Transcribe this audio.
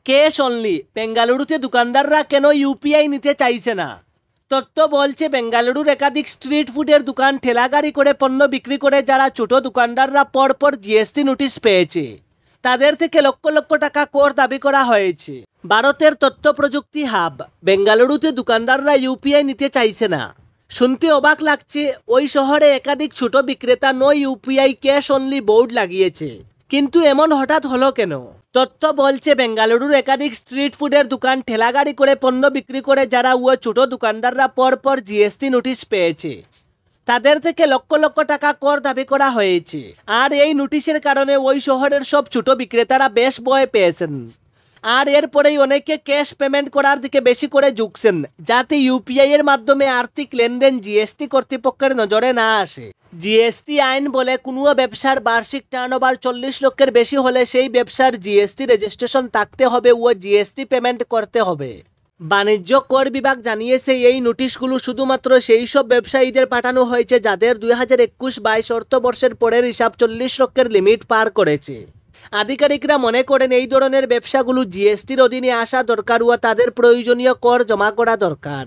Cash only, বেঙ্গালুরুতে দোকানদাররা কেন ইউপিআই নিতে চাইছে না? তথ্য বলছে বেঙ্গালুরুর একাধিক স্ট্রিট ফুডের দোকান ঠেলাগাড়ি করে পণ্য বিক্রি করে যারা ছোট দোকানদাররা পরপর জিএসটি নোটিশ পেয়েছে, তাদের থেকে লক্ষ লক্ষ টাকা কর দাবি করা হয়েছে। ভারতের তথ্য প্রযুক্তি হাব বেঙ্গালুরুতে দোকানদাররা ইউপিআই নিতে চাইছে না শুনতে অবাক লাগছে। ওই শহরে একাধিক ছোট বিক্রেতা no UPI cash only board লাগিয়েছে, কিন্তু এমন হঠাৎ হলো কেন? তথ্য বলছে বেঙ্গালুরুর একাধিক স্ট্রিট ফুডের দোকান ঠেলাগাড়ি করে পণ্য বিক্রি করে যারা ছোট দোকানদাররা পরপর জিএসটি নোটিশ পেয়েছে, তাদের থেকে লক্ষ লক্ষ টাকা কর দাবি করা হয়েছে। আর এই নোটিশের কারণে ওই শহরের সব ছোট বিক্রেতারা বেশ ভয় পেয়েছেন। আর এরপরেই অনেকে ক্যাশ পেমেন্ট করার দিকে বেশি করে ঝুঁকছেন, যাতে ইউপিআই এর মাধ্যমে আর্থিক লেনদেন জিএসটি কর্তৃপক্ষের নজরে না আসে। জিএসটি আইন বলে কোনো ব্যবসার বার্ষিক টার্নওভার 40 লক্ষের বেশি হলে সেই ব্যবসার জিএসটি রেজিস্ট্রেশন থাকতে হবে ও জিএসটি পেমেন্ট করতে হবে। বাণিজ্য কর বিভাগ জানিয়েছে এই নোটিশগুলো শুধুমাত্র সেই সব ব্যবসায়ীদের পাঠানো হয়েছে যাদের 2021-22 অর্থবর্ষের পরের হিসাব 40 লক্ষের লিমিট পার করেছে। আধিকারিকরা মনে করেন এই ধরনের ব্যবসাগুলো জিএসটির অধীনে আসা দরকার ও তাদের প্রয়োজনীয় কর জমা করা দরকার।